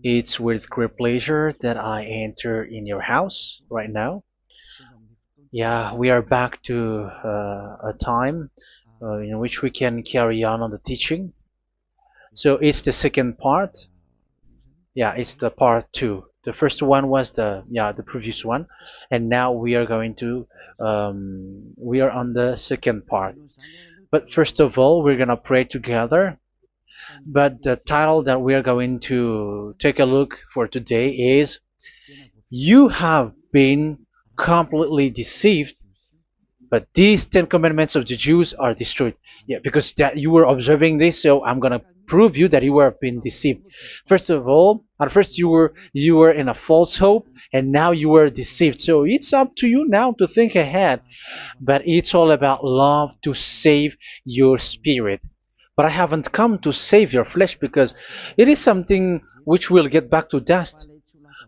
It's with great pleasure that I enter in your house right now. Yeah, we are back to a time in which we can carry on the teaching. So it's the second part. Yeah, it's the part two. The first one was the previous one, and now we are going to we are on the second part. But first of all, we're gonna pray together. But the title that we are going to take a look for today is "You have been completely deceived, but these Ten Commandments of the Jews are destroyed." Yeah, because that you were observing this, so I'm gonna prove you that you were being deceived. First of all, at first you were in a false hope, and now you were deceived. So it's up to you now to think ahead. But it's all about love to save your spirit. But I haven't come to save your flesh because it is something which will get back to dust.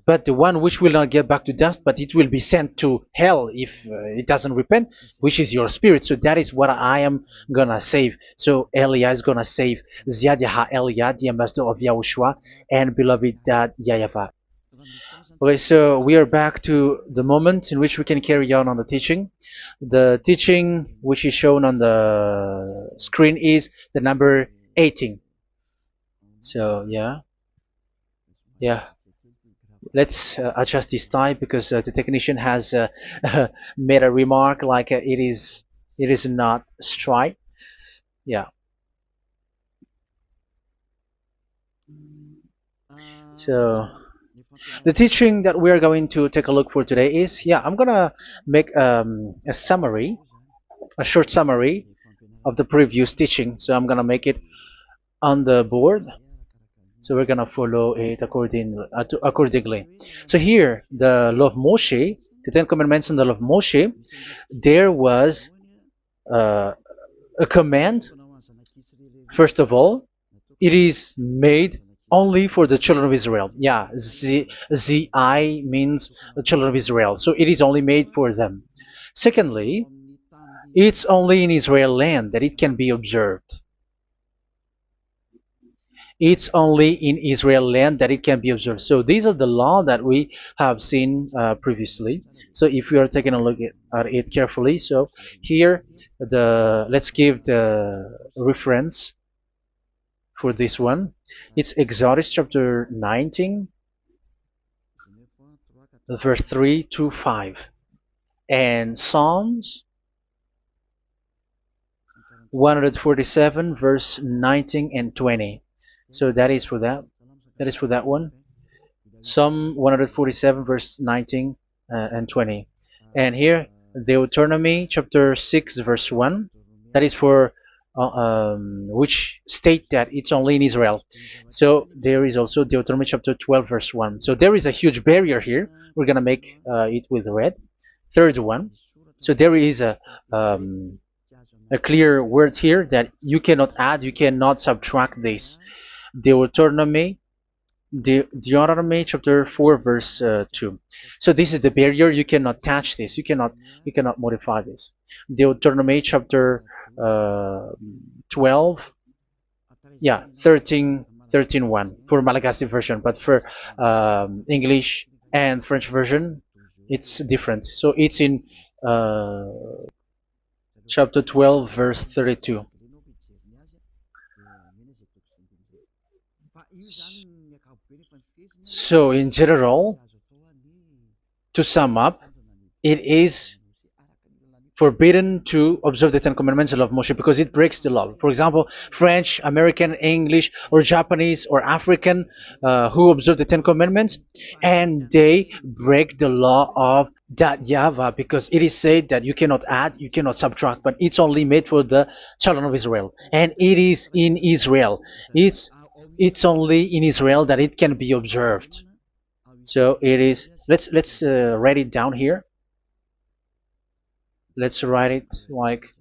But the one which will not get back to dust, but it will be sent to hell if it doesn't repent, which is your spirit. So that is what I am gonna save. So Elia is gonna save Ziadiha Elia, the ambassador of Yahushua, and beloved dad YAHVAH. Okay, so we are back to the moment in which we can carry on the teaching. The teaching which is shown on the screen is the number 18. So yeah, let's adjust this time because the technician has made a remark like it is not straight. Yeah. So the teaching that we are going to take a look for today is, I'm gonna make a summary, a short summary of the previous teaching. So I'm gonna make it on the board. So we're gonna follow it accordingly. So here, the law of Moshe, the Ten Commandments and the law of Moshe, there was uh, a command. First of all, it is made only for the children of Israel. Yeah, Z-I means the children of Israel. So it is only made for them. Secondly, it's only in Israel land that it can be observed. It's only in Israel land that it can be observed. So these are the law that we have seen previously. So if we are taking a look at it carefully, so here let's give the reference for this one. It's Exodus chapter 19, verse 3 to 5, and Psalms 147, verse 19 and 20. So that is for that. That is for that one. Psalm 147, verse 19 and 20. And here, Deuteronomy chapter 6, verse 1. That is for which state that it's only in Israel. So there is also Deuteronomy chapter 12, verse 1. So there is a huge barrier here. We're going to make it with red. Third one. So there is a clear word here that you cannot add, you cannot subtract this. Deuteronomy chapter 4, verse 2. So this is the barrier. You cannot touch this. You cannot modify this. Deuteronomy chapter 12, 13 1 for Malagasy version, but for English and French version, it's different. So it's in chapter 12, verse 32. So in general, to sum up, it is forbidden to observe the Ten Commandments and love Moshe because it breaks the law. For example, French, American, English, or Japanese or African who observe the Ten Commandments and they break the law of that YAHVAH because it is said that you cannot add, you cannot subtract, but it's only made for the children of Israel, and it is in Israel. It's only in Israel that it can be observed. So it is. Let's write it down here. Let's write it like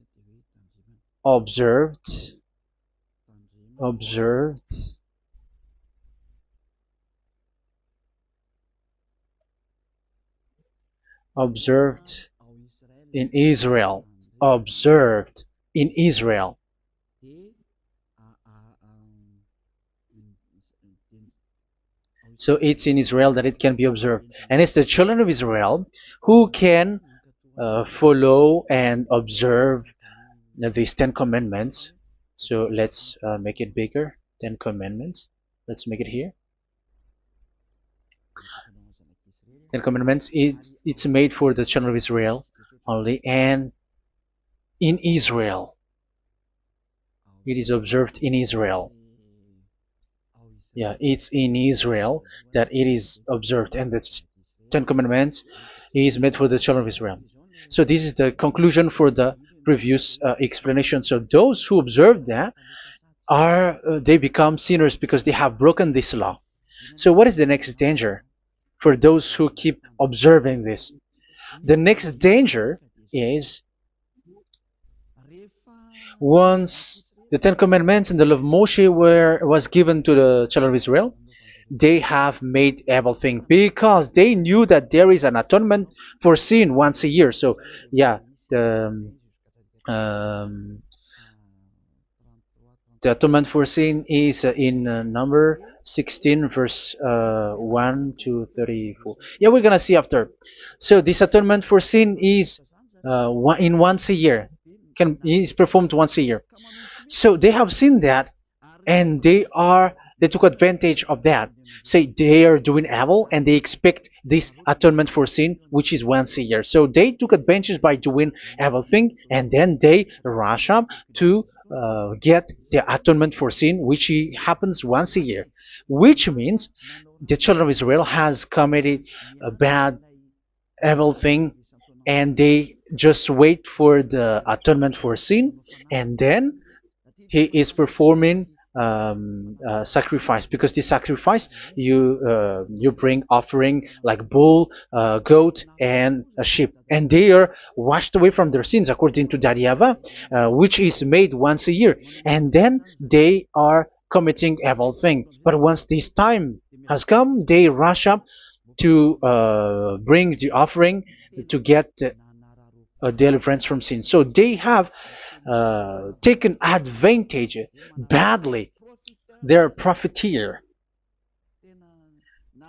observed, observed, observed in Israel, observed in Israel. So it's in Israel that it can be observed. And it's the children of Israel who can follow and observe these 10 commandments. So let's make it bigger. 10 commandments. Let's make it here. 10 commandments. It's made for the children of Israel only, and in Israel. It is observed in Israel. Yeah, it's in Israel that it is observed, and the Ten Commandments is made for the children of Israel. So this is the conclusion for the previous explanation. So those who observe that are they become sinners because they have broken this law. So what is the next danger for those who keep observing this? The next danger is once the Ten Commandments and the law of Moshe was given to the children of Israel, they have made everything because they knew that there is an atonement for sin once a year. So yeah, um, the atonement for sin is in number 16 verse 1 to 34. Yeah, we're gonna see after. So this atonement for sin is in once a year, is performed once a year. So they have seen that, and they took advantage of that. Say they are doing evil and they expect this atonement for sin, which is once a year. So they took advantage by doing evil thing, and then they rush up to get the atonement for sin, which happens once a year, which means the children of Israel has committed a bad evil thing, and they just wait for the atonement for sin, and then he is performing sacrifice, because this sacrifice you bring offering like bull, goat, and a sheep, and they are washed away from their sins according to that YAHVAH, which is made once a year, and then they are committing evil thing. But once this time has come, they rush up to bring the offering to get deliverance from sin. So they have taken advantage badly. They're a profiteer.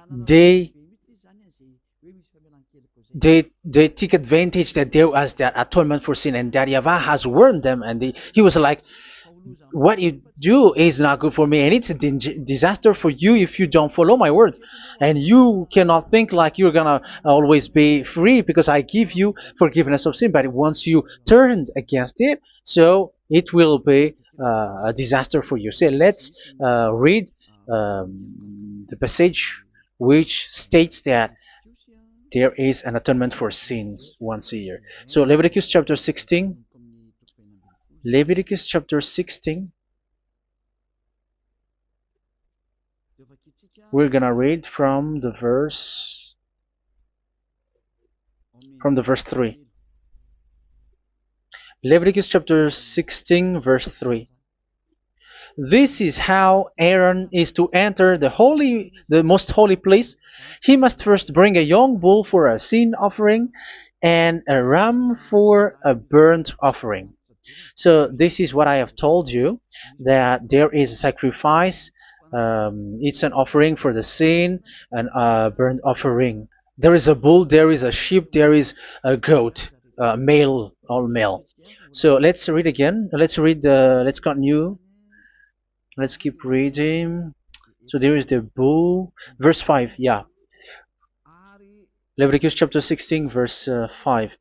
They they take advantage that there was that atonement for sin, and that YAHVAH has warned them, and he was like, what you do is not good for me, and it's a disaster for you if you don't follow my words. And you cannot think like you're gonna always be free because I give you forgiveness of sin, but once you turned against it, so it will be a disaster for you. So let's read the passage which states that there is an atonement for sins once a year. So Leviticus chapter 16. Leviticus chapter 16. We're gonna read from the verse 3. Leviticus chapter 16 verse 3. This is how Aaron is to enter the most holy place. He must first bring a young bull for a sin offering and a ram for a burnt offering. So this is what I have told you, that there is a sacrifice. It's an offering for the sin, and a burnt offering. There is a bull, there is a sheep, there is a goat, male, all male. So let's read again. Let's continue. Let's keep reading. So there is the bull, verse 5. Yeah, Leviticus chapter 16 verse 5.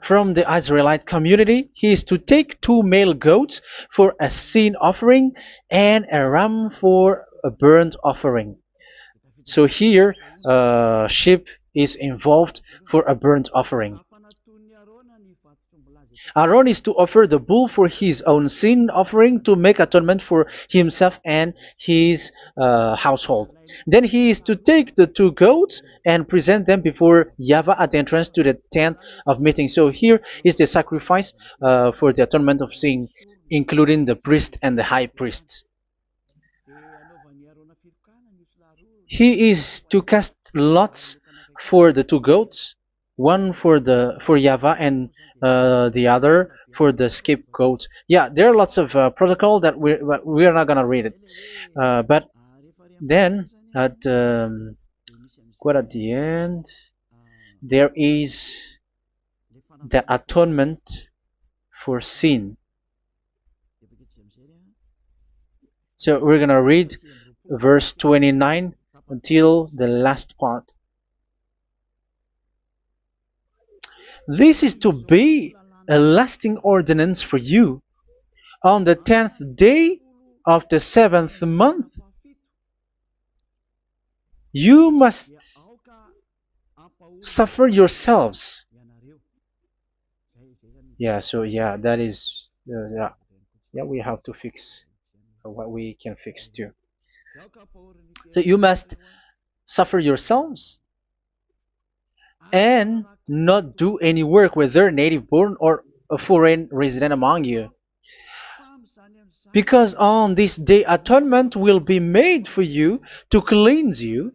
From the Israelite community, he is to take 2 male goats for a sin offering and a ram for a burnt offering. So here, sheep is involved for a burnt offering. Aaron is to offer the bull for his own sin offering to make atonement for himself and his household. Then he is to take the 2 goats and present them before YAHVAH at the entrance to the tent of meeting. So here is the sacrifice for the atonement of sin, including the priest and the high priest. He is to cast lots for the 2 goats, one for YAHVAH and the other for the scapegoat. Yeah, there are lots of protocol that we are not gonna read it, but then At quite at the end, there is the atonement for sin. So we're gonna read verse 29 until the last part. This is to be a lasting ordinance for you. On the 10th day of the 7th month, you must suffer yourselves. Yeah, so yeah, that is, yeah, we have to fix what we can fix too. So you must suffer yourselves and not do any work, whether native born or a foreign resident among you. Because on this day atonement will be made for you to cleanse you.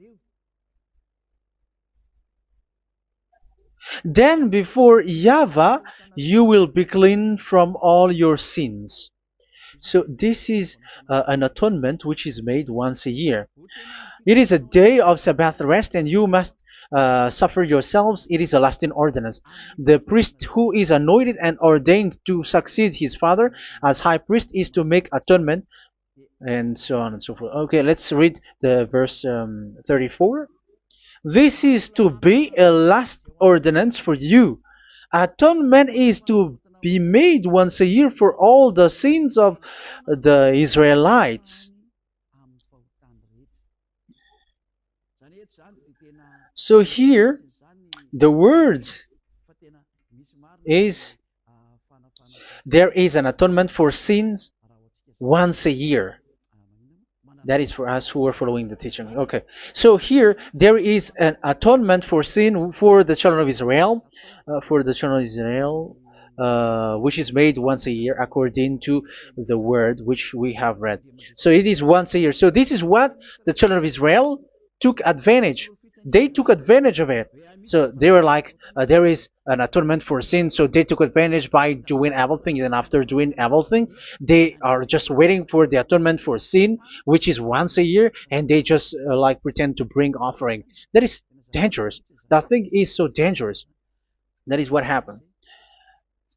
Then before YAHVAH you will be clean from all your sins. So this is an atonement which is made once a year. It is a day of Sabbath rest, and you must suffer yourselves. It is a lasting ordinance. The priest who is anointed and ordained to succeed his father as high priest is to make atonement, and so on and so forth. Okay, let's read the verse 34. This is to be a last ordinance for you. Atonement is to be made once a year for all the sins of the Israelites. So here, the words is there is an atonement for sins once a year. That is for us who are following the teaching. Okay, so here there is an atonement for sin for the children of Israel, which is made once a year according to the word which we have read. So it is once a year. So this is what the children of Israel took advantage. They took advantage of it. So they were like, there is an atonement for sin, so they took advantage by doing evil things, and after doing evil things, they are just waiting for the atonement for sin, which is once a year, and they just like pretend to bring offering. That is dangerous. That thing is so dangerous. That is what happened.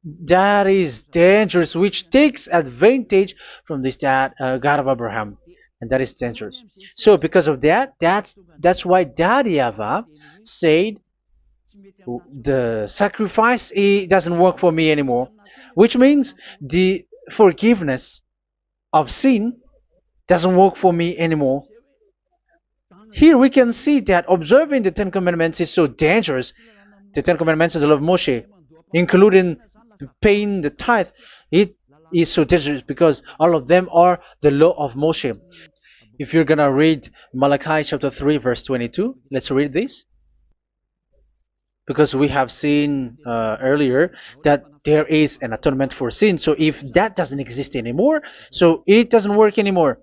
That is dangerous, which takes advantage from this God of Abraham, and that is dangerous. So because of that, that's why Daddy Ava said the sacrifice it doesn't work for me anymore, which means the forgiveness of sin doesn't work for me anymore. Here we can see that observing the Ten Commandments is so dangerous. The Ten Commandments of the law of Moshe, including paying the tithe, it is so dangerous because all of them are the law of Moshe. If you're gonna read Malachi chapter 3 verse 22, let's read this. Because we have seen earlier that there is an atonement for sin. So if that doesn't exist anymore, so it doesn't work anymore.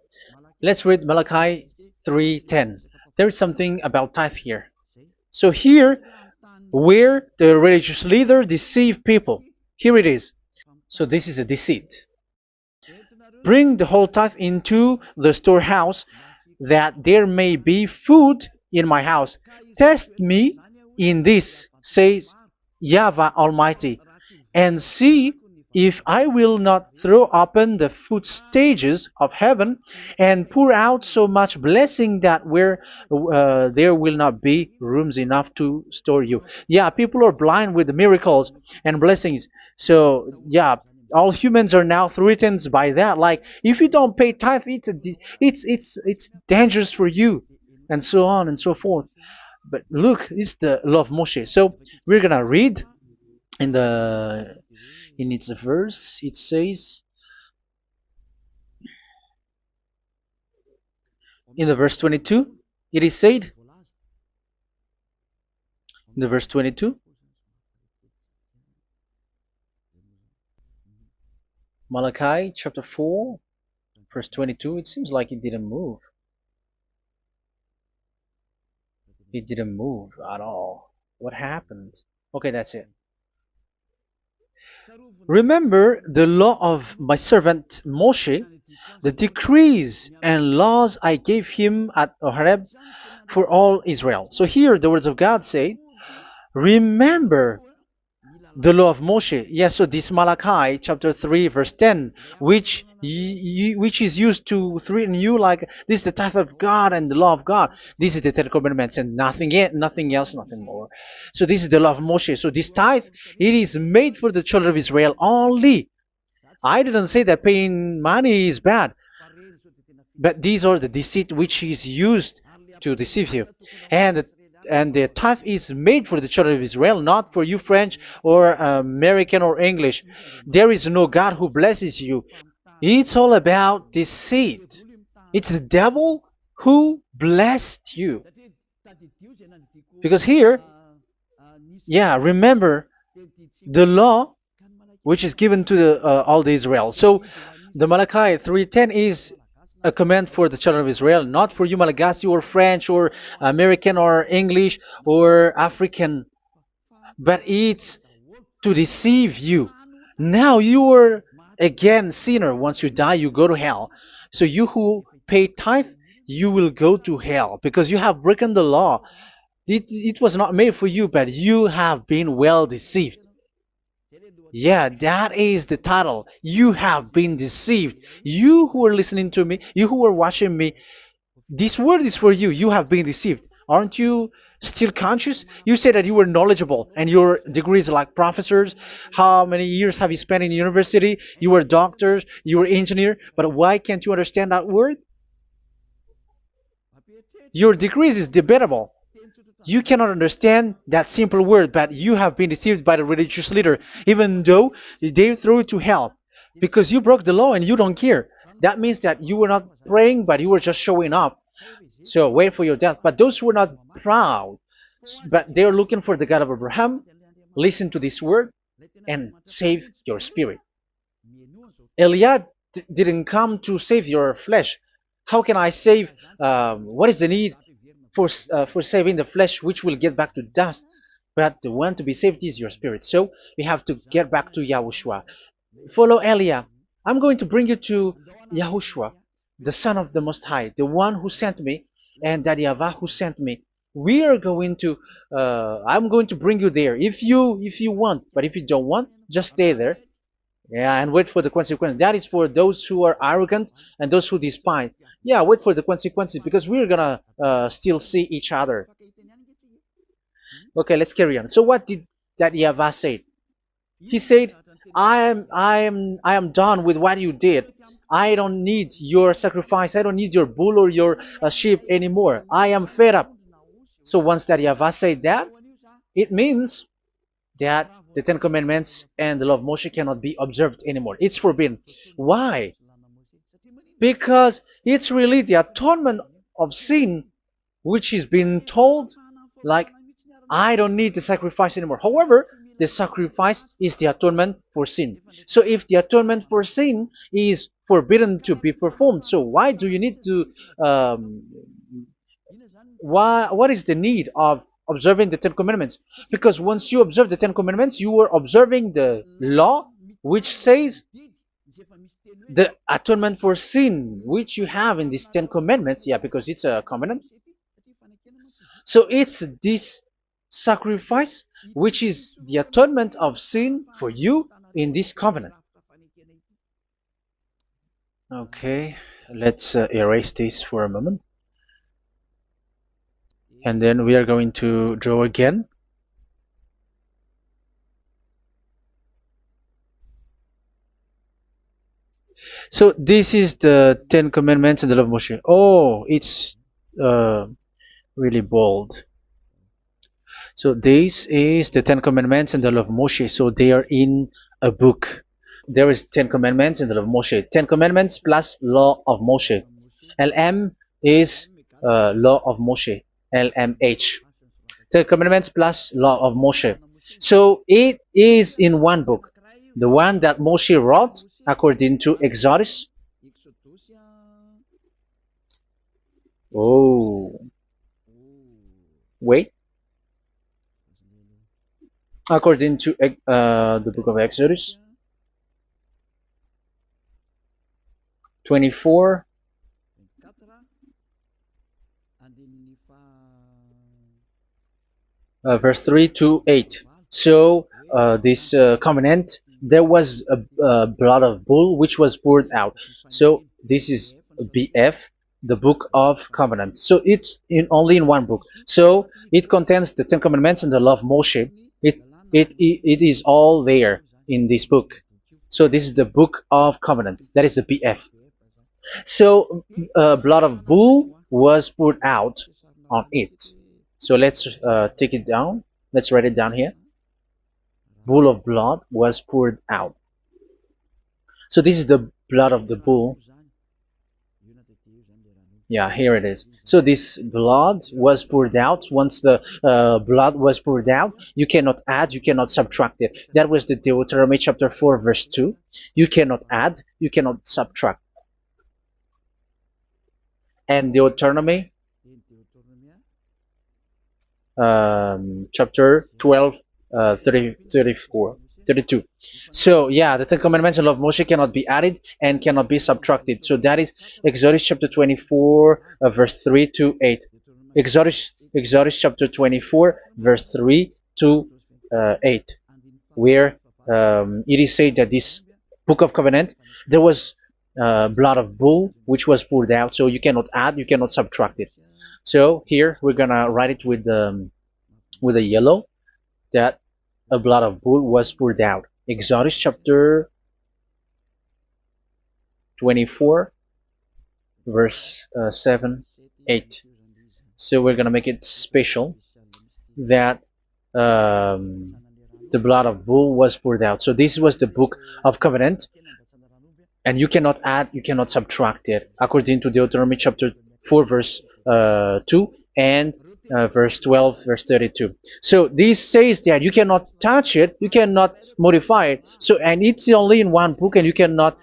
Let's read Malachi 3:10. There is something about tithe here. So here, where the religious leader deceive people, here it is. So this is a deceit. Bring the whole tithe into the storehouse, that there may be food in my house. Test me in this, says YAHVAH Almighty, and see if I will not throw open the food stages of heaven and pour out so much blessing that where there will not be rooms enough to store you. Yeah, people are blind with the miracles and blessings. So yeah, all humans are now threatened by that. Like if you don't pay tithe, it's dangerous for you, and so on and so forth. But look, it's the law of Moshe. So we're gonna read in its verse. It says in the verse 22. It is said in the verse 22. Malachi chapter 4 verse 22. It seems like it didn't move. It didn't move at all. What happened? Okay, that's it. Remember the law of my servant Moshe, the decrees and laws I gave him at Horeb for all Israel. So here the words of God say, remember the law of Moshe. Yes, so this Malachi chapter 3 verse 10, which is used to threaten you like this is the tithe of God and the law of God. This is the Ten Commandments and nothing yet, nothing else, nothing more. So this is the law of Moshe. So this tithe, it is made for the children of Israel only. I didn't say that paying money is bad, but these are the deceit which is used to deceive you. And the tithe is made for the children of Israel, not for you French or American or English. There is no God who blesses you. It's all about deceit. It's the devil who blessed you. Because here, yeah, remember the law which is given to all the Israel. So the Malachi 3:10 is a command for the children of Israel, not for you Malagasy or French or American or English or African, but it's to deceive you. Now you are again sinner. Once you die, you go to hell. So you who pay tithe, you will go to hell because you have broken the law. It was not made for you, but you have been well deceived. Yeah, that is the title. You have been deceived. You who are listening to me, you who are watching me, this word is for you. You have been deceived. Aren't you still conscious? You said that you were knowledgeable and your degrees are like professors. How many years have you spent in university? You were doctors, you were engineer, but why can't you understand that word? Your degrees is debatable. You cannot understand that simple word, but you have been deceived by the religious leader, even though they threw you to hell because you broke the law and you don't care. That means that you were not praying, but you were just showing up. So wait for your death. But those who are not proud, but they are looking for the God of Abraham, listen to this word and save your spirit. Eliad didn't come to save your flesh. How can I save? What is the need for saving the flesh, which will get back to dust? But the one to be saved is your spirit. So we have to get back to Yahushua. Follow Eliah. I'm going to bring you to Yahushua, the Son of the Most High, the one who sent me, and that YAHVAH who sent me. We are going to. I'm going to bring you there if you want, but if you don't want, just stay there. Yeah, and wait for the consequence. That is for those who are arrogant and those who despise. Yeah, wait for the consequences because we're gonna still see each other. Okay, let's carry on. So what did that YAHVAH say? He said, I am done with what you did. I don't need your sacrifice. I don't need your bull or your sheep anymore. I am fed up. So once that YAHVAH said that, it means that the Ten Commandments and the law of Moshe cannot be observed anymore. It's forbidden. Why? Because it's really the atonement of sin which is being told, like, I don't need the sacrifice anymore. However, the sacrifice is the atonement for sin. So if the atonement for sin is forbidden to be performed, so why do you need to what is the need of observing the Ten Commandments? Because once you observe the Ten Commandments, you are observing the law which says the atonement for sin which you have in these Ten Commandments. Yeah, because it's a covenant. So it's this sacrifice which is the atonement of sin for you in this covenant. Okay, let's erase this for a moment. And then we are going to draw again. So this is the Ten Commandments and the law of Moshe. Oh, it's really bold. So this is the Ten Commandments and the law of Moshe. So they are in a book. There is Ten Commandments and the law of Moshe. Ten Commandments plus law of Moshe. LM is law of Moshe. LMH. Ten Commandments plus law of Moshe. So it is in one book. The one that Moshe wrote according to Exodus. Oh. Wait. According to the book of Exodus 24, verse 3 to 8. So this covenant, there was a blood of bull which was poured out. So this is BF, the book of covenant. So it's only in one book. So it contains the Ten Commandments and the law of Moshe. It is all there in this book. So this is the book of covenant. That is the BF. So blood of bull was poured out on it. So let's take it down. Let's write it down here. Bull of blood was poured out. So this is the blood of the bull. Yeah, here it is. So this blood was poured out. Once the blood was poured out, you cannot add, you cannot subtract it. That was the Deuteronomy chapter 4, verse 2. You cannot add, you cannot subtract. And Deuteronomy chapter 12, 32. So yeah, the Ten Commandments and law of Moshe cannot be added and cannot be subtracted. So that is Exodus chapter 24, verse 3 to 8. Exodus chapter 24, verse 3 to 8, where it is said that this book of covenant, there was blood of bull which was poured out. So you cannot add, you cannot subtract it. So here we're gonna write it with a yellow, that a blood of bull was poured out. Exodus chapter 24, verse 7, 8. So we're gonna make it special that the blood of bull was poured out. So this was the book of covenant, and you cannot add, you cannot subtract it, according to Deuteronomy chapter 4, verse 2 and verse 12, verse 32. So this says that you cannot touch it, you cannot modify it. So, and it's only in one book, and you cannot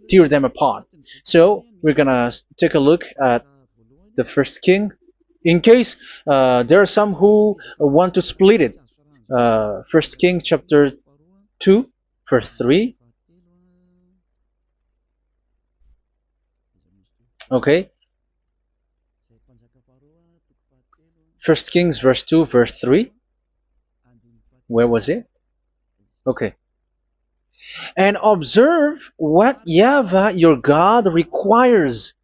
tear them apart. So we're gonna take a look at the first king, in case there are some who want to split it. First King chapter 2, verse 3. Okay. First Kings verse 2, verse 3. Where was it? Okay. And observe what YAHVAH your God requires.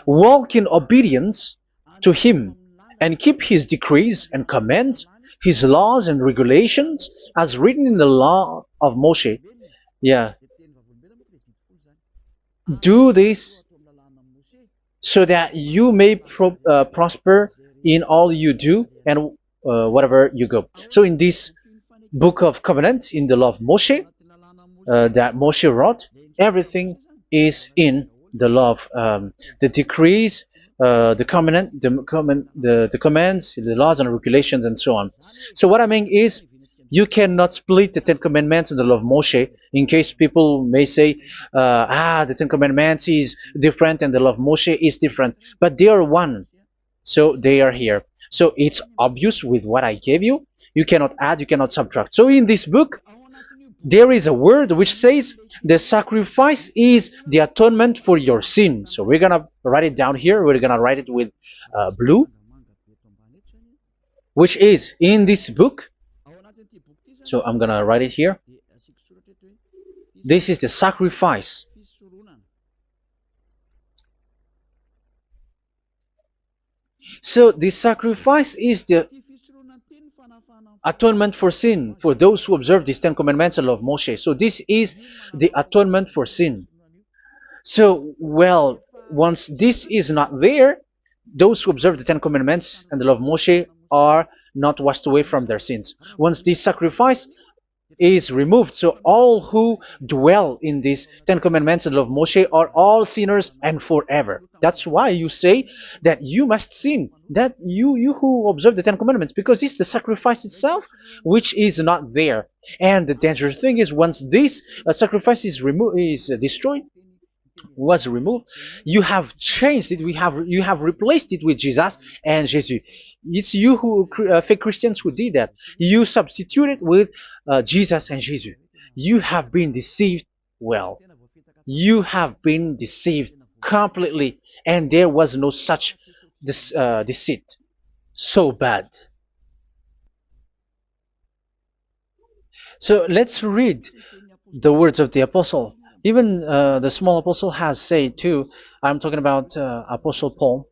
Walk in obedience to him, and keep his decrees and commands, his laws and regulations, as written in the law of Moshe. Yeah. Do this so that you may prosper in all you do and whatever you go. So in this book of covenant, in the law of Moshe, that Moshe wrote, everything is in the law of the decrees, the covenant, the commands, the laws and regulations, and so on. So what I mean is, you cannot split the Ten Commandments and the law of Moshe. In case people may say, the Ten Commandments is different and the law of Moshe is different, but they are one. So they are here. So it's obvious with what I gave you. You cannot add, you cannot subtract. So in this book, there is a word which says the sacrifice is the atonement for your sin. So we're gonna write it down here. We're gonna write it with blue, which is in this book. So I'm gonna write it here. This is the sacrifice. So the sacrifice is the atonement for sin for those who observe these Ten Commandments and law of Moshe. So this is the atonement for sin. So, well, once this is not there, those who observe the Ten Commandments and the law of Moshe are not washed away from their sins. Once this sacrifice is removed, so all who dwell in these Ten Commandments and law of Moshe are all sinners and forever. That's why you say that you must sin, that you who observe the Ten Commandments, because it's the sacrifice itself which is not there. And the dangerous thing is, once this sacrifice is destroyed, was removed, you have changed it. You have replaced it with Jesus and Jesus. It's you who fake Christians who did that. You substitute it with Jesus and Jesus. You have been deceived well. You have been deceived completely, and there was no such deceit. So bad. So let's read the words of the apostle. Even the small apostle has said too. I'm talking about Apostle Paul,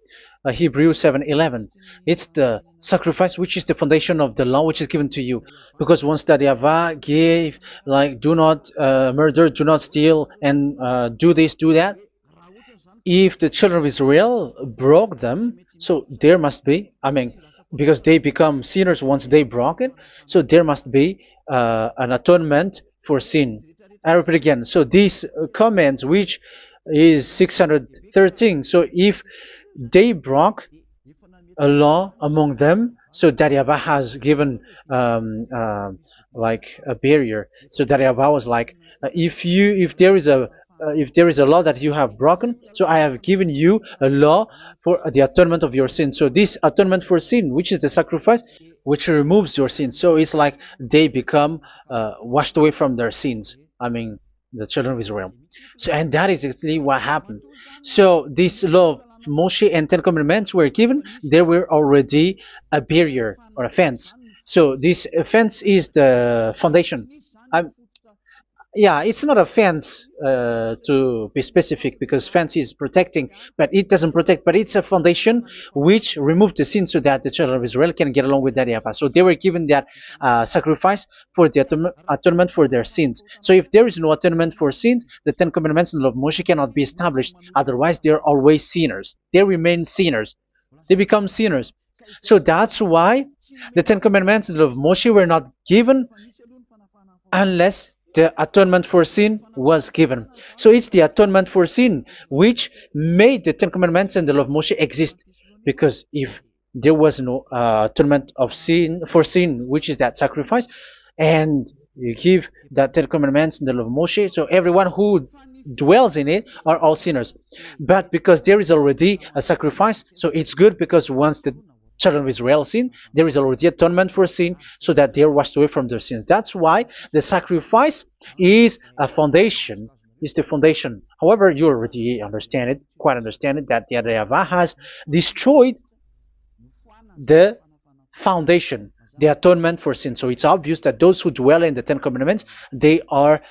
Hebrews 7:11. It's the sacrifice which is the foundation of the law which is given to you. Because once that YAHVAH gave, like, do not murder, do not steal, and do this, do that, if the children of Israel broke them, so there must be, I mean, because they become sinners once they broke it, so there must be an atonement for sin. I repeat again. So these comments, which is 613, so if they broke a law among them, so that YAHVAH has given like a barrier. So that YAHVAH was like, if there is a law that you have broken, so I have given you a law for the atonement of your sin. So this atonement for sin, which is the sacrifice, which removes your sin. So it's like they become washed away from their sins. I mean, the children of Israel. So, and that is actually what happened. So this law of Moshe and Ten Commandments were given. There were already a barrier or a fence. So this fence is the foundation. I'm, yeah, it's not a fence to be specific, because fence is protecting, but it doesn't protect. But it's a foundation which removed the sin so that the children of Israel can get along with that YAHVAH. So they were given that sacrifice for the atonement for their sins. So if there is no atonement for sins, the Ten Commandments and the law of Moshe cannot be established. Otherwise, they are always sinners. They remain sinners. They become sinners. So that's why the Ten Commandments and the law of Moshe were not given unless the atonement for sin was given. So it's the atonement for sin which made the Ten Commandments and the law of Moshe exist. Because if there was no atonement of sin for sin, which is that sacrifice, and you give that Ten Commandments and the law of Moshe, so everyone who dwells in it are all sinners. But because there is already a sacrifice, so it's good, because once the children of Israel sin, there is already atonement for sin, so that they are washed away from their sins. That's why the sacrifice is a foundation, is the foundation. However, you already understand it, quite understand it, that the YAHVAH has destroyed the foundation, the atonement for sin. So it's obvious that those who dwell in the Ten Commandments, they are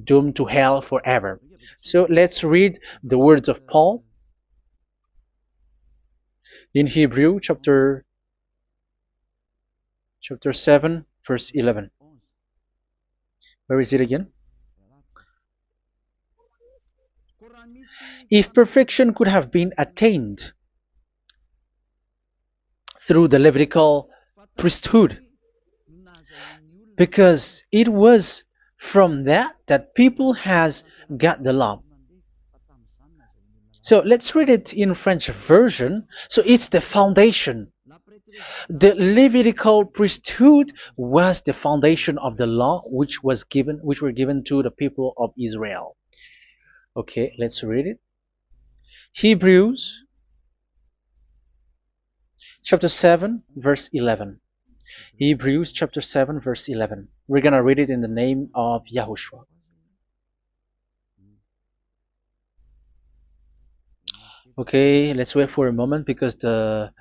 doomed to hell forever. So let's read the words of Paul in Hebrew chapter 7 verse 11. Where is it again? If perfection could have been attained through the Levitical priesthood, because it was from that people has got the law. So let's read it in French version. So it's the foundation. The Levitical priesthood was the foundation of the law which were given to the people of Israel. Okay, let's read it. Hebrews chapter 7 verse 11. Hebrews chapter 7 verse 11. We're gonna read it in the name of YAHOSHUAH. Okay, let's wait for a moment, because the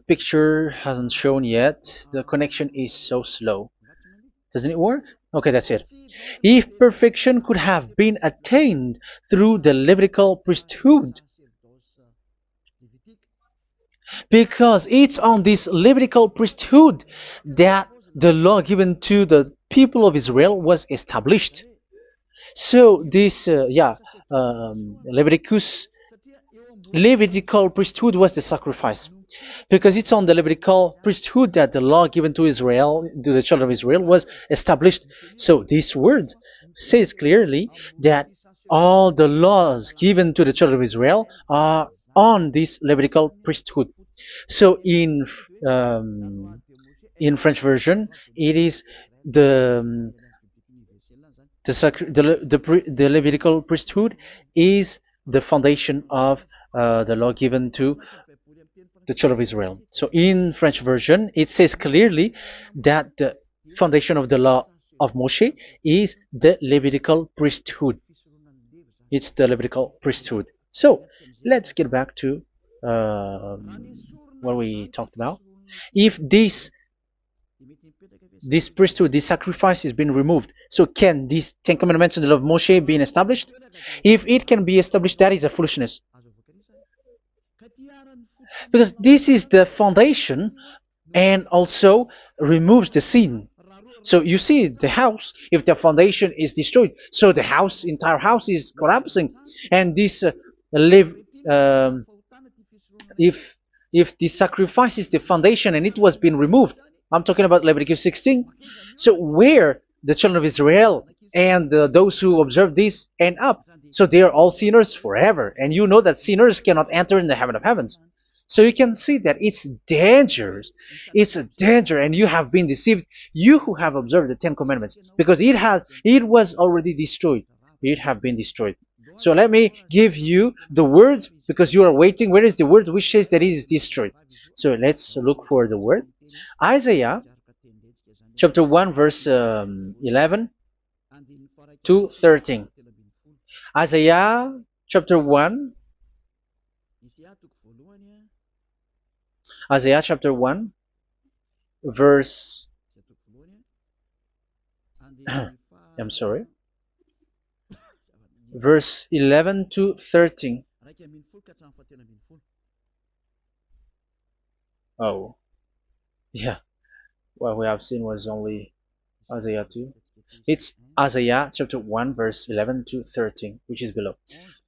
picture hasn't shown yet. The connection is so slow. Doesn't it work? Okay, that's it. If perfection could have been attained through the Levitical priesthood, because it's on this Levitical priesthood that the law given to the people of Israel was established. So this, Levitical priesthood was the sacrifice, because it's on the Levitical priesthood that the law given to Israel, to the children of Israel, was established. So this word says clearly that all the laws given to the children of Israel are on this Levitical priesthood. So in French version, it is the Levitical priesthood is the foundation of the law given to the children of Israel. So in French version, it says clearly that the foundation of the law of Moshe is the Levitical priesthood. It's the Levitical priesthood. So let's get back to what we talked about. If this priesthood, this sacrifice is being removed, so can these Ten Commandments and the law of Moshe be established? If it can be established, that is a foolishness. Because this is the foundation and also removes the sin. So you see the house, if the foundation is destroyed, so the house, entire house is collapsing. And this live, um, if the sacrifice is the foundation and it was being removed, I'm talking about Leviticus 16. So where the children of Israel and those who observe this end up, so they are all sinners forever. And you know that sinners cannot enter in the heaven of heavens. So you can see that it's dangerous. It's a danger, and you have been deceived. You who have observed the Ten Commandments, because it was already destroyed. It have been destroyed. So let me give you the words, because you are waiting. Where is the word which says that it is destroyed? So let's look for the word. Isaiah chapter 1 verse 11 to 13. Isaiah chapter 1. Isaiah chapter 1 verse I'm sorry, verse 11 to 13. Oh, yeah, what we have seen was only Isaiah 2. It's Isaiah chapter 1 verse 11 to 13, which is below.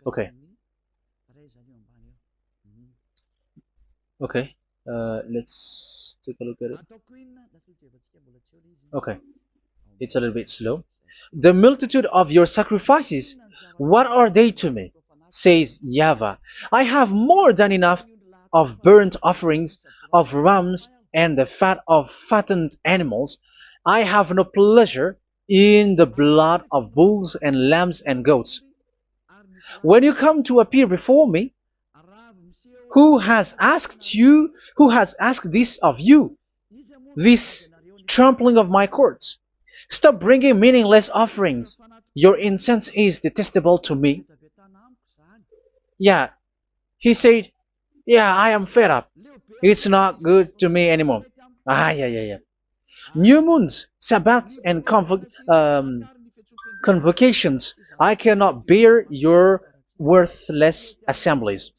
Okay. Okay. Let's take a look at it. Okay, it's a little bit slow. The multitude of your sacrifices, what are they to me? Says YAHVAH. I have more than enough of burnt offerings, of rams, and the fat of fattened animals. I have no pleasure in the blood of bulls and lambs and goats. When you come to appear before me, who has asked this of you, this trampling of my courts? Stop bringing meaningless offerings. Your incense is detestable to me. Yeah, he said, yeah, I am fed up. It's not good to me anymore. Yeah. New moons, Sabbaths, and convocations. I cannot bear your worthless assemblies.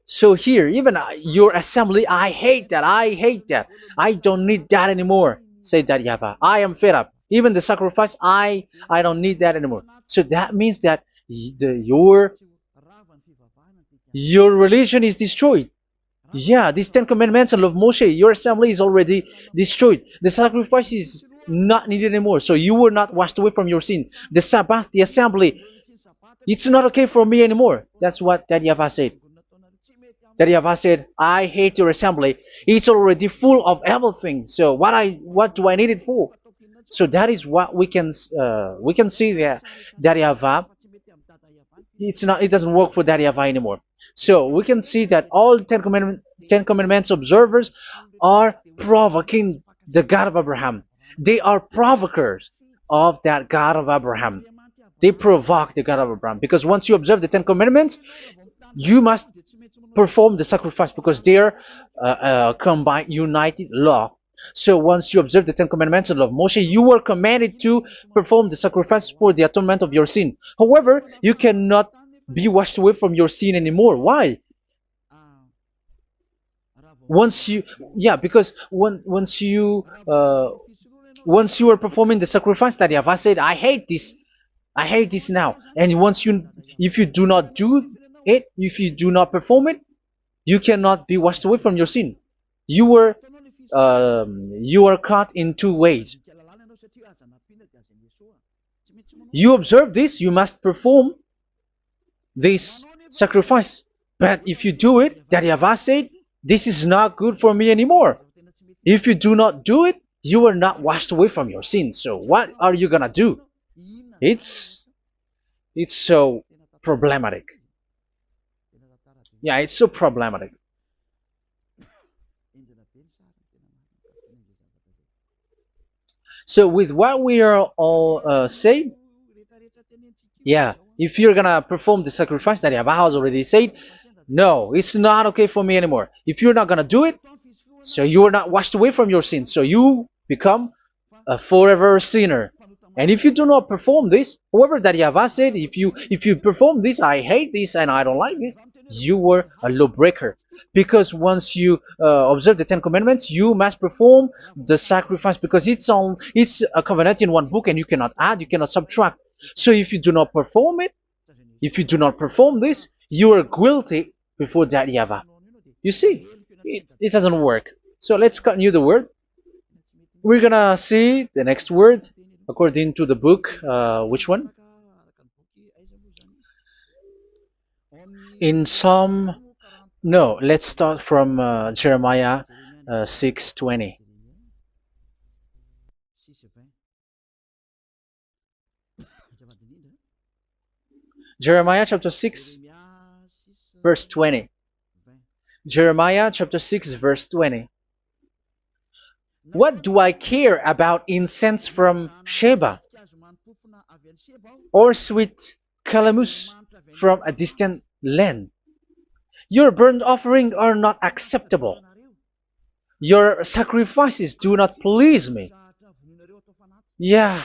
So here, even your assembly, I hate that. I hate that. I don't need that anymore. Say that, YAHVAH. I am fed up. Even the sacrifice, I don't need that anymore. So that means that your religion is destroyed. Yeah, these Ten Commandments and of Moshe, your assembly is already destroyed. The sacrifice is not needed anymore. So you were not washed away from your sin. The Sabbath, the assembly, it's not okay for me anymore. That's what that YAHVAH said. That YAHVAH said, I hate your assembly. It's already full of everything. So what do I need it for? So that is what we can see there. That YAHVAH, it doesn't work for that YAHVAH anymore. So we can see that all Ten Commandments observers are provoking the God of Abraham. They are provokers of that God of Abraham. They provoke the God of Abraham, because once you observe the Ten Commandments, you must perform the sacrifice, because they are combined, united law. So once you observe the Ten Commandments and love Moshe, you were commanded to perform the sacrifice for the atonement of your sin. However, you cannot be washed away from your sin anymore. Why? Because once you are performing the sacrifice that YAHVAH said, I hate this now. And if you do not do it, if you do not perform it, you cannot be washed away from your sin. You are caught in two ways. You observe this, you must perform this sacrifice. But if you do it, that YAHVAH said, this is not good for me anymore. If you do not do it, you are not washed away from your sins. So what are you gonna do? It's so problematic. Yeah, it's so problematic. So with what we are all saying, yeah, if you're gonna perform the sacrifice that Yahweh has already said, no, it's not okay for me anymore. If you're not gonna do it, so you are not washed away from your sins, so you become a forever sinner. And if you do not perform this, whoever that Yahweh said, if you perform this, I hate this and I don't like this, you were a lawbreaker. Because once you observe the Ten Commandments, you must perform the sacrifice because it's a covenant in one book and you cannot add, you cannot subtract. So if you do not perform it, if you do not perform this, you are guilty before that Yahweh. You see, it doesn't work. So let's continue the word. We're gonna see the next word according to the book. Which one? In Psalm. No, let's start from Jeremiah 6:20. Jeremiah chapter 6, verse 20. Jeremiah chapter 6, verse 20. What do I care about incense from Sheba or sweet calamus from a distant land? Your burnt offerings are not acceptable. Your sacrifices do not please me. Yeah,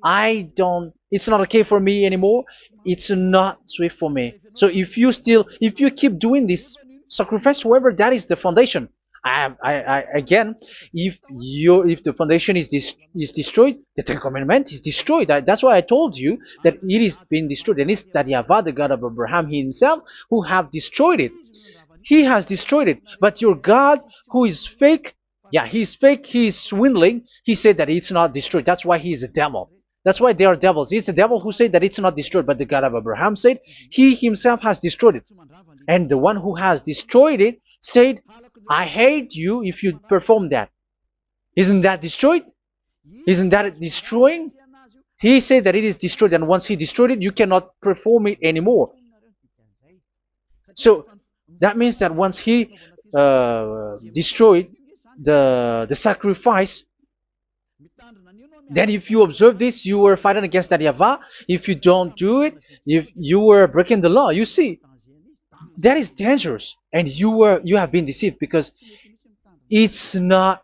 it's not okay for me anymore. It's not sweet for me. So if you keep doing this sacrifice, however, that is the foundation. Again, if the foundation is destroyed, the Ten Commandment is destroyed. That's why I told you that it is being destroyed, and it's that Yahweh, the God of Abraham himself, who have destroyed it. He has destroyed it. But your God, who is fake, yeah, he's fake, he's swindling. He said that it's not destroyed. That's why he is a devil. That's why they are devils. It's the devil who said that it's not destroyed, but the God of Abraham said he himself has destroyed it. And the one who has destroyed it said, I hate you if you perform that. Isn't that destroyed? Isn't that destroying? He said that it is destroyed, and once he destroyed it, you cannot perform it anymore. So that means that once he destroyed the sacrifice, then if you observe this, you were fighting against that Yahweh. If you don't do it, if you were breaking the law, you see, that is dangerous, and you have been deceived because it's not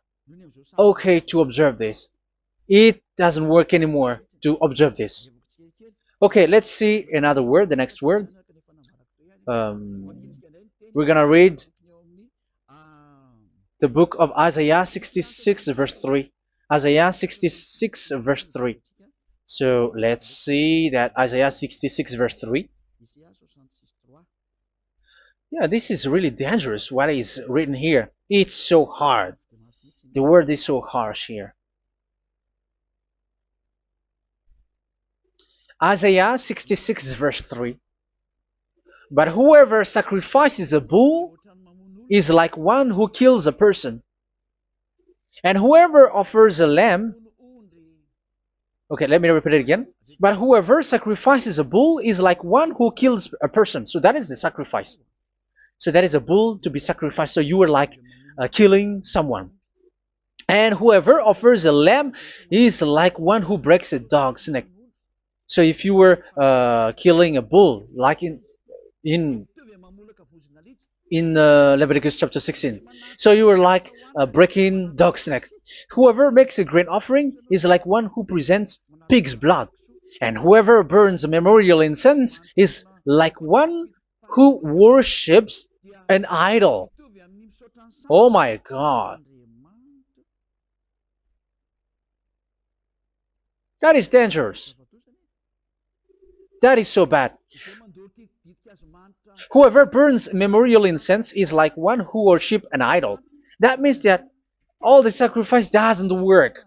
okay to observe this. It doesn't work anymore to observe this. Okay, let's see another word, the next word. We're gonna read the book of Isaiah 66 verse 3. Isaiah 66 verse 3. So let's see that Isaiah 66 verse 3. Yeah, this is really dangerous what is written here. It's so hard. The word is so harsh here. Isaiah 66 verse 3. But whoever sacrifices a bull is like one who kills a person. And whoever offers a lamb... Okay, let me repeat it again. But whoever sacrifices a bull is like one who kills a person. So that is the sacrifice. So that is a bull to be sacrificed. So you are like killing someone. And whoever offers a lamb is like one who breaks a dog's neck. So if you were killing a bull, like in Leviticus chapter 16, so you were like breaking dog's neck. Whoever makes a grain offering is like one who presents pig's blood. And whoever burns a memorial incense is like one who worships an idol. Oh my God. That is dangerous. That is so bad. Whoever burns memorial incense is like one who worships an idol. That means that all the sacrifice doesn't work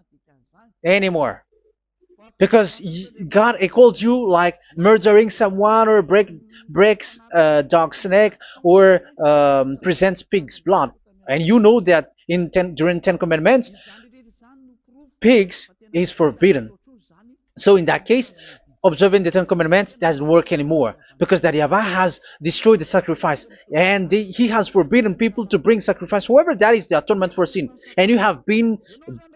anymore. Because God calls you like murdering someone or breaks a dog's neck or presents pig's blood. And you know that during 10 Commandments, pigs is forbidden. So in that case, observing the Ten Commandments doesn't work anymore because that Yahweh has destroyed the sacrifice and he has forbidden people to bring sacrifice. However, that is the atonement for sin, and you have been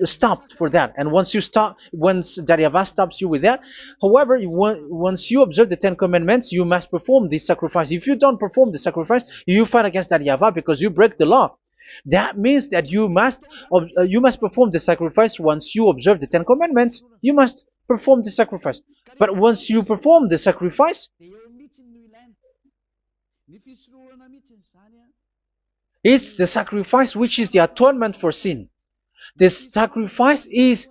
stopped for that. And once you stop, once that Yahweh stops you with that, however, once you observe the Ten Commandments, you must perform this sacrifice. If you don't perform the sacrifice, you fight against that Yahweh because you break the law. That means that you must perform the sacrifice. Once you observe the Ten Commandments, you must perform the sacrifice. But once you perform the sacrifice, it's the sacrifice which is the atonement for sin. This sacrifice is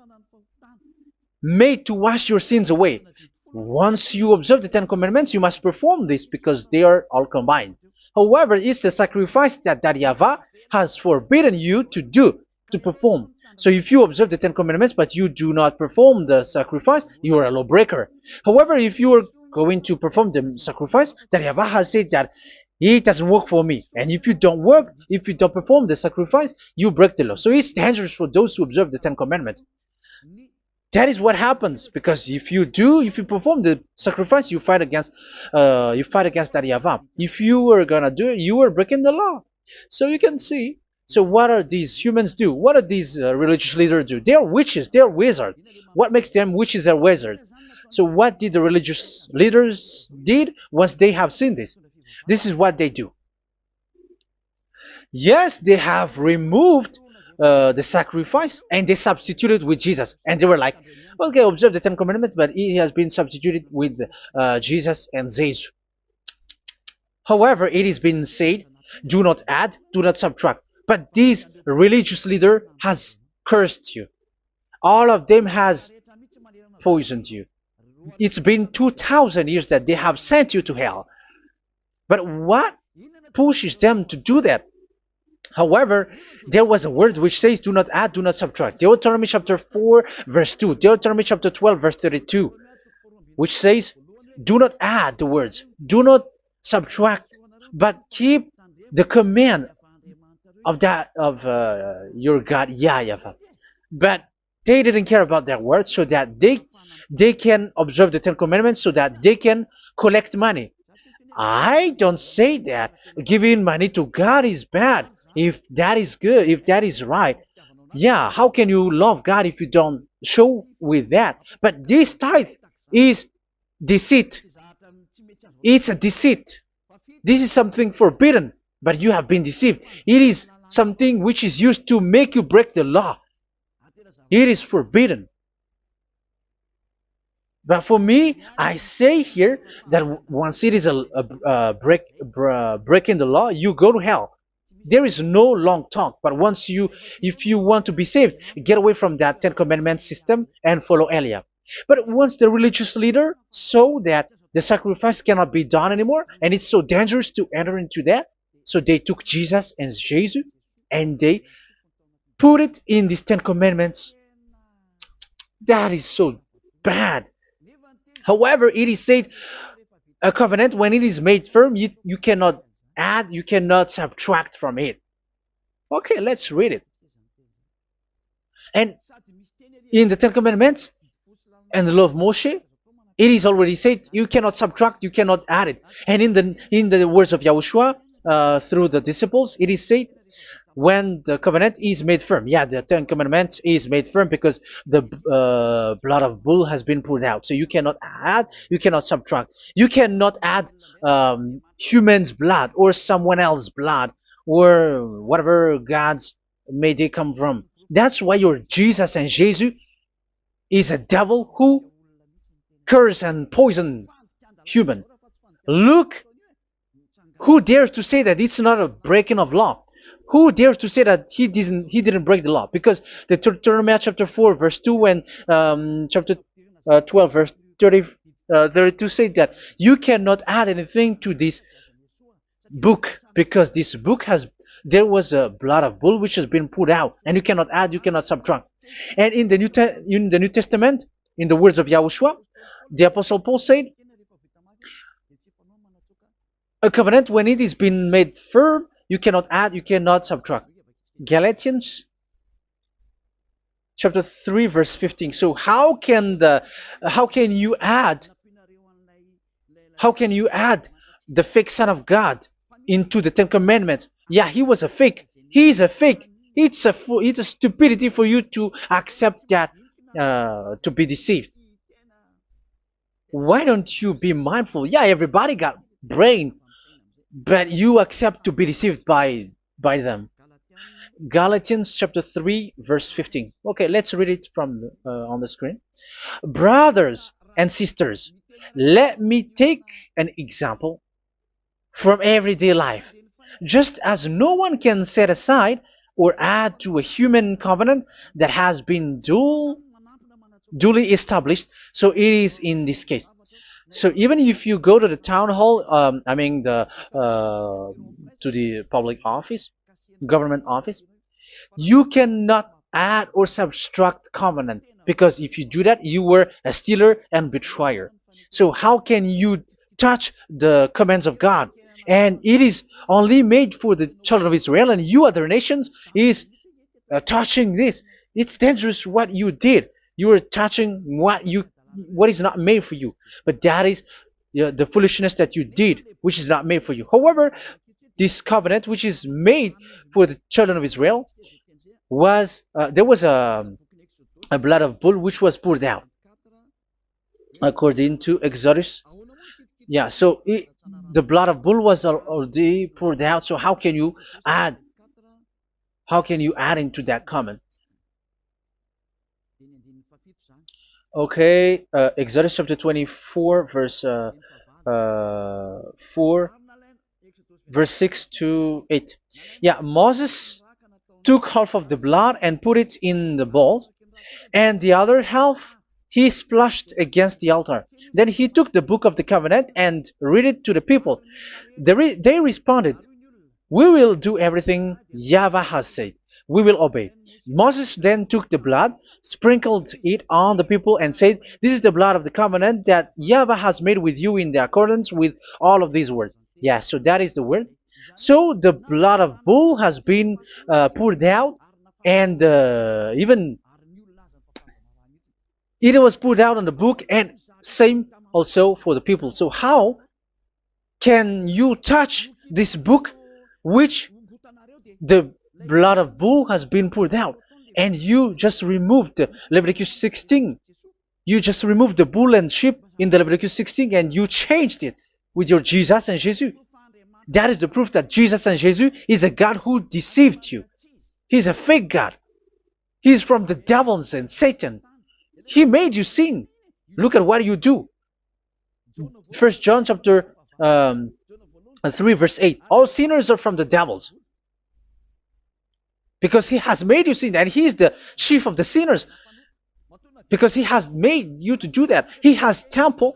made to wash your sins away. Once you observe the Ten Commandments, you must perform this because they are all combined. However, it's the sacrifice that Yahweh has forbidden you to do, to perform. So if you observe the Ten Commandments but you do not perform the sacrifice, you are a lawbreaker. However, if you are going to perform the sacrifice, that Yahweh has said that it doesn't work for me. And if you don't work, if you don't perform the sacrifice, you break the law. So it's dangerous for those who observe the Ten Commandments. That is what happens, because if you perform the sacrifice, you fight against that Yahweh. If you are gonna do it, you are breaking the law. So you can see. So what are these humans do? What are these religious leaders do? They are witches. They are wizards. What makes them witches and wizards? So what did the religious leaders did once they have seen this? This is what they do. Yes, they have removed the sacrifice and they substituted with Jesus, and they were like, okay, observe the Ten Commandments, but it has been substituted with Jesus and Jesus. However, it has been said, do not add, do not subtract. But this religious leader has cursed you. All of them has poisoned you. It's been 2,000 years that they have sent you to hell. But what pushes them to do that? However, there was a word which says, do not add, do not subtract. Deuteronomy chapter 4, verse 2. Deuteronomy chapter 12, verse 32. Which says, do not add the words. Do not subtract. But keep the command of your God, YAHVAH. But they didn't care about their words, so that they can observe the Ten Commandments, so that they can collect money. I don't say that giving money to God is bad. If that is good, if that is right, yeah, how can you love God if you don't show with that? But this tithe is deceit. It's a deceit. This is something forbidden, but you have been deceived. It is something which is used to make you break the law. It is forbidden. But for me, I say here that once it is breaking the law, you go to hell. There is no long talk. But if you want to be saved, get away from that Ten Commandments system and follow Elia. But once the religious leader saw that the sacrifice cannot be done anymore, and it's so dangerous to enter into that, so they took Jesus and Jesus and they put it in these Ten Commandments. That is so bad. However, it is said, a covenant, when it is made firm, you cannot add, you cannot subtract from it. Okay, let's read it. And in the Ten Commandments and the law of Moshe, it is already said, you cannot subtract, you cannot add it. And in the words of YAHOSHUAH, through the disciples, it is said, when the covenant is made firm. Yeah, the Ten Commandments is made firm because the blood of bull has been poured out. So you cannot add, you cannot subtract. You cannot add human's blood or someone else's blood or whatever gods may they come from. That's why your Jesus and Jesus is a devil who curse and poison human. Look, who dares to say that it's not a breaking of law? Who dares to say that he didn't break the law? Because the Deuteronomy chapter 4 verse 2 and chapter 12 verse 32 say that you cannot add anything to this book, because this book there was a blood of bull which has been put out, and you cannot add, you cannot subtract. And in the New Testament, in the words of YAHOSHUAH, the Apostle Paul said, a covenant, when it is been made firm, you cannot add, you cannot subtract. Galatians chapter 3 verse 15. So how can you add How can you add the fake Son of God into the Ten Commandments? Yeah, he was a fake. He is a fake. It's a stupidity for you to accept that, to be deceived. Why don't you be mindful? Yeah, everybody got brain, but you accept to be deceived by them. Galatians chapter 3 verse 15. Okay, let's read it from on the screen. Brothers and sisters, let me take an example from everyday life. Just as no one can set aside or add to a human covenant that has been duly established, so it is in this case. So even if you go to the town hall, I mean to the public office, government office, you cannot add or subtract covenant, because if you do that, you were a stealer and betrayer. So how can you touch the commands of God? And it is only made for the children of Israel, and you other nations is touching this. It's dangerous what you did. You are touching what is not made for you. But that is, the foolishness that you did, which is not made for you. However, this covenant, which is made for the children of Israel, was there was a blood of bull which was poured out according to Exodus. Yeah, so the blood of bull was already poured out. So add how can you add into that comment? Okay, Exodus chapter 24 verse 4 verse 6 to 8. Yeah, Moses took half of the blood and put it in the bowl, and the other half he splashed against the altar. Then he took the book of the covenant and read it to the people. They responded, "We will do everything YAHVAH has said. We will obey." Moses then took the blood, sprinkled it on the people, and said, "This is the blood of the covenant that YAHVAH has made with you in the accordance with all of these words." Yeah, so that is the word. So the blood of bull has been poured out, and even it was poured out on the book, and same also for the people. So how can you touch this book which the blood of bull has been poured out, and you just removed Leviticus 16? You just removed the bull and sheep in the Leviticus 16, and you changed it with your Jesus and Jesus. That is the proof that Jesus and Jesus is a God who deceived you. He's a fake God. He's from the devils and Satan. He made you sin. Look at what you do. First John chapter 3 verse 8. All sinners are from the devils, because he has made you sin, and he is the chief of the sinners, because he has made you to do that. He has trampled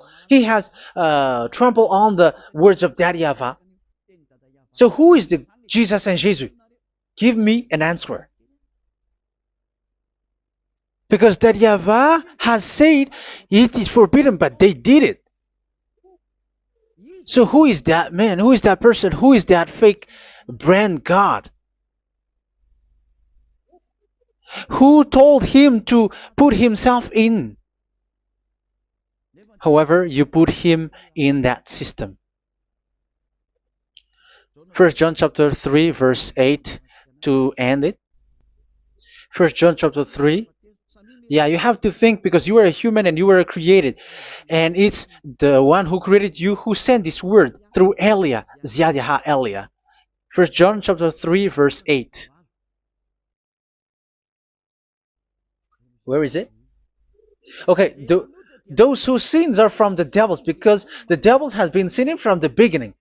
on the words of Daddy YAHVAH. So who is the Jesus and Jesus? Give me an answer. Because Daddy YAHVAH has said it is forbidden, but they did it. So who is that man? Who is that person? Who is that fake brand God? Who told him to put himself in? However, you put him in that system. First John chapter 3 verse 8 to end it. First John chapter 3. Yeah, you have to think, because you are a human and you were created. And it's the one who created you who sent this word through Elia, Ziadiha Elia. First John chapter 3 verse 8. Where is it? Okay, those whose sins are from the devils, because the devils has been sinning from the beginning.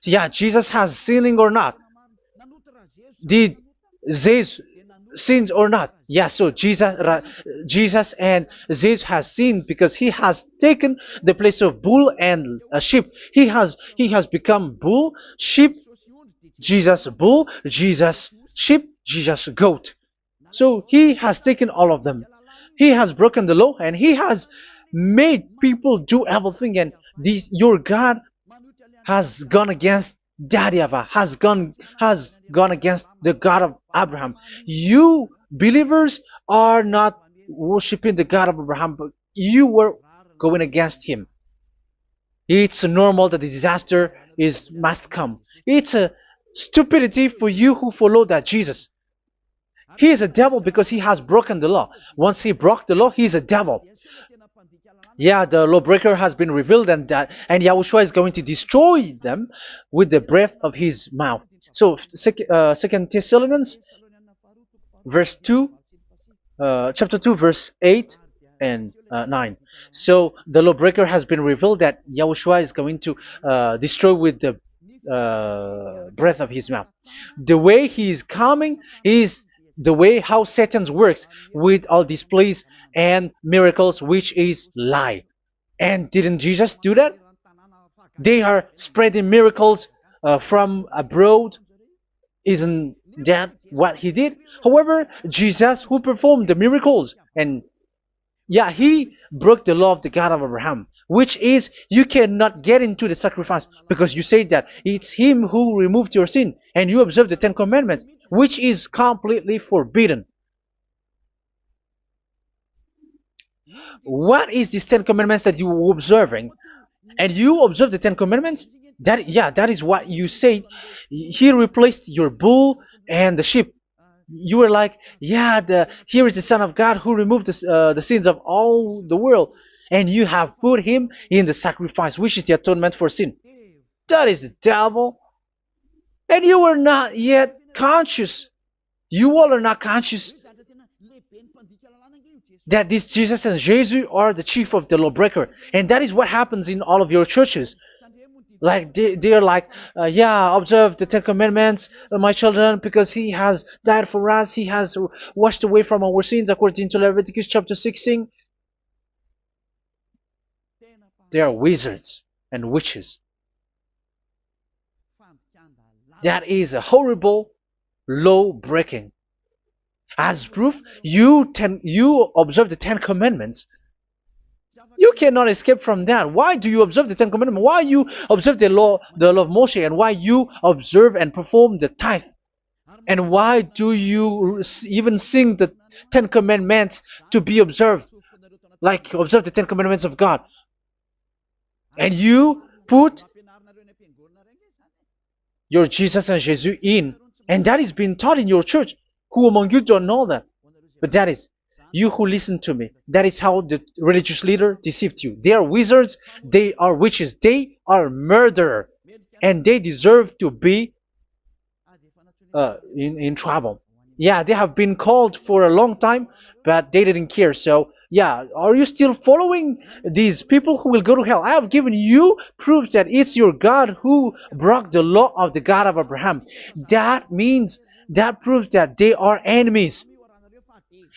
Yeah, Jesus has sinning or not? Did Jesus sins or not? Yeah, so Jesus and Jesus has sinned, because he has taken the place of bull and a sheep. He has become bull, sheep, Jesus bull, Jesus sheep, Jesus goat. So he has taken all of them. He has broken the law, and he has made people do everything. And your God has gone against Daddy YAHVAH, has gone against the God of Abraham. You believers are not worshiping the God of Abraham, but you were going against him. It's normal that the disaster is must come. It's a stupidity for you who follow that Jesus. He is a devil because he has broken the law. Once he broke the law, he is a devil. Yeah, the lawbreaker has been revealed, and Yahushua is going to destroy them with the breath of his mouth. So, Second Thessalonians, verse 2, chapter 2, verse 8 and 9. So the lawbreaker has been revealed that Yahushua is going to destroy with the breath of his mouth. The way he is coming is the way how Satan works with all displays and miracles, which is lie. And didn't Jesus do that? They are spreading miracles from abroad. Isn't that what he did? However, Jesus, who performed the miracles, and yeah, he broke the law of the God of Abraham, which is you cannot get into the sacrifice because you say that it's him who removed your sin, and you observe the Ten Commandments, which is completely forbidden. What is these Ten Commandments that you were observing? And you observe the Ten Commandments? That is what you said. He replaced your bull and the sheep. You were like, yeah, here is the Son of God who removed the sins of all the world, and you have put him in the sacrifice, which is the atonement for sin. That is the devil. And you are not yet conscious. You all are not conscious that this Jesus and Jesus are the chief of the lawbreaker. And that is what happens in all of your churches. Like they are like, yeah, observe the Ten Commandments, my children, because he has died for us. He has washed away from our sins according to Leviticus chapter 16. They are wizards and witches. That is a horrible law breaking. As proof, you observe the Ten Commandments. You cannot escape from that. Why do you observe the Ten Commandments? Why you observe the law of Moshe, and why you observe and perform the tithe? And why do you even sing the Ten Commandments to be observed? Like observe the Ten Commandments of God. And you put your Jesus and Jesus in. And that is being taught in your church. Who among you don't know that? But that is you who listen to me. That is how the religious leader deceived you. They are wizards. They are witches. They are murderers. And they deserve to be in trouble. Yeah, they have been called for a long time, but they didn't care. So, yeah, are you still following these people who will go to hell? I have given you proof that it's your God who broke the law of the God of Abraham. That means, that proves that they are enemies.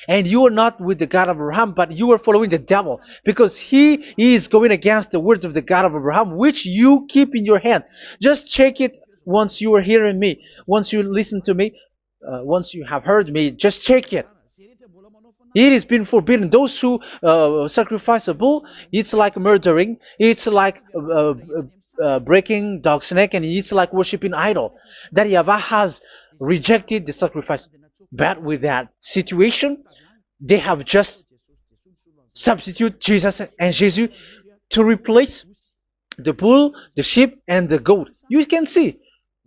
And you are not with the God of Abraham, but you are following the devil, because he is going against the words of the God of Abraham, which you keep in your hand. Just check it once you are hearing me, once you listen to me, once you have heard me, just check it. It has been forbidden. Those who sacrifice a bull, it's like murdering, it's like breaking dog's neck, and it's like worshiping idol. That YAHVAH has rejected the sacrifice. But with that situation, they have just substitute Jesus and Jesus to replace the bull, the sheep, and the goat. You can see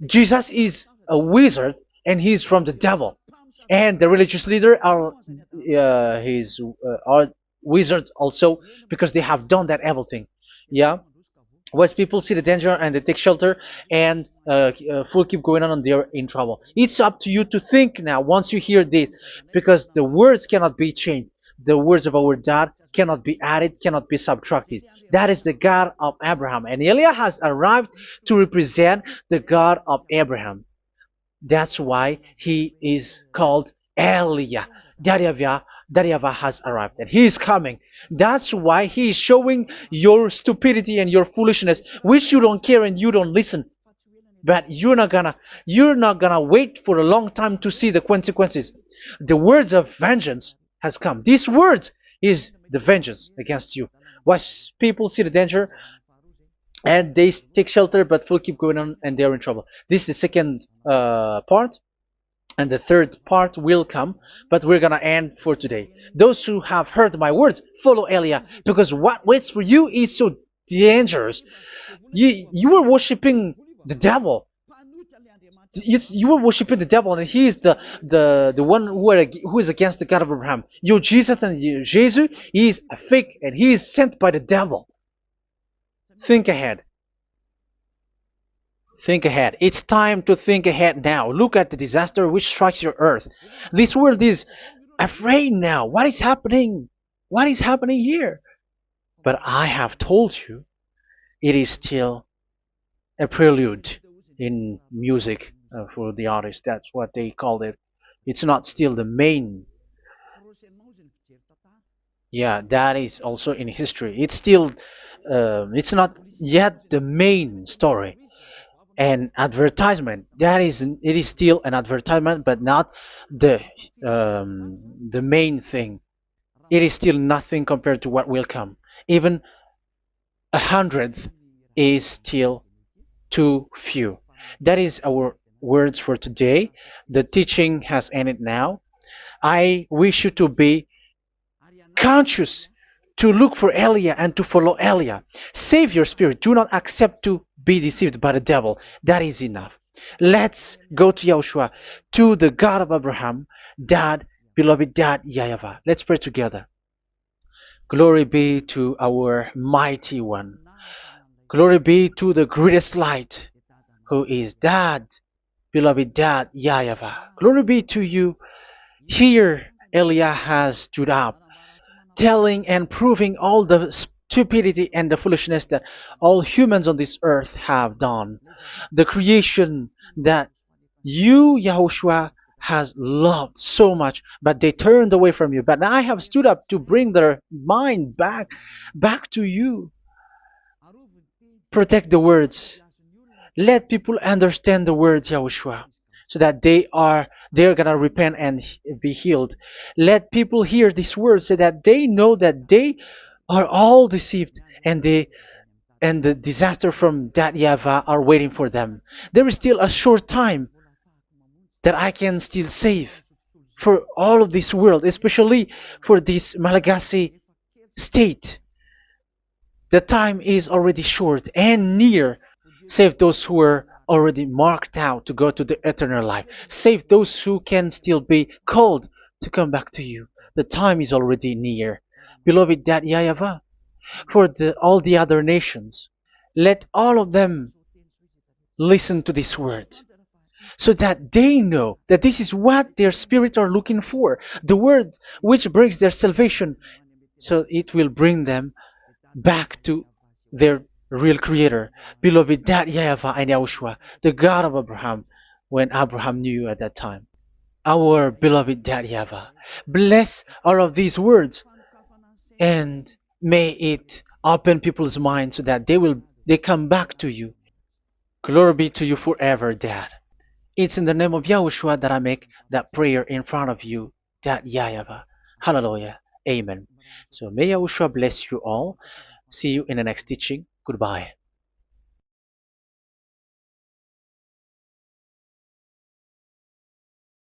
Jesus is a wizard, and he's from the devil. And the religious leader are are wizards also, because they have done that evil thing. Yeah. Once people see the danger and they take shelter, and full keep going on, and they're in trouble. It's up to you to think now once you hear this, because the words cannot be changed. The words of our God cannot be added, cannot be subtracted. That is the God of Abraham, and Eliah has arrived to represent the God of Abraham. That's why he is called Eliah. YAHVAH has arrived, and he is coming. That's why he is showing your stupidity and your foolishness, which you don't care and you don't listen. But you're not gonna wait for a long time to see the consequences. The words of vengeance has come. These words is the vengeance against you. Once people see the danger and they take shelter, but will keep going on, and they're in trouble. This is the second part. And the third part will come, but we're gonna end for today. Those who have heard my words, follow Eliah, because what waits for you is so dangerous. You were worshiping the devil. You were worshiping the devil, and he is the one who is against the God of Abraham. Your Jesus and your Jesus, he is a fake, and he is sent by the devil. Think ahead. Think ahead. It's time to think ahead now. Look at the disaster which strikes your earth. This world is afraid now. What is happening? What is happening here? But I have told you, it is still a prelude in music for the artist. That's what they called it. It's not still the main. Yeah, that is also in history. It's still, it's not yet the main story. And advertisement, that is, it is still an advertisement, but not the the main thing. It is still nothing compared to what will come. Even a hundredth is still too few. That is our words for today. The teaching has ended now. I wish you to be conscious, to look for Elia and to follow Elia. Save your spirit. Do not accept to be deceived by the devil. That is enough. Let's go to Yahushua, to the God of Abraham, Dad, beloved Dad, YAHVAH. Let's pray together. Glory be to our mighty one. Glory be to the greatest light, who is Dad, beloved Dad, YAHVAH. Glory be to you. Here, Elia has stood up, telling and proving all the stupidity and the foolishness that all humans on this earth have done. The creation that you, Yahushua, has loved so much, but they turned away from you. But now I have stood up to bring their mind back to you. Protect the words. Let people understand the words, Yahushua, so that they're gonna repent and be healed. Let people hear these words so that they know that they are all deceived, and the disaster from that YAHVAH are waiting for them. There is still a short time that I can still save for all of this world, especially for this Malagasy state. The time is already short and near. Save those who are already marked out to go to the eternal life. Save those who can still be called to come back to you. The time is already near. Beloved Dad YAHVAH, for all the other nations, let all of them listen to this word, so that they know that this is what their spirits are looking for, the word which brings their salvation, so it will bring them back to their real creator, beloved Dad YAHVAH and Yahushua, the God of Abraham, when Abraham knew you at that time. Our beloved Dad YAHVAH, bless all of these words, and may it open people's minds so that they come back to you. Glory be to you forever, Dad. It's in the name of Yahushua that I make that prayer in front of you, Dad YAHVAH. Hallelujah. Amen. So may Yahushua bless you all. See you in the next teaching. Goodbye.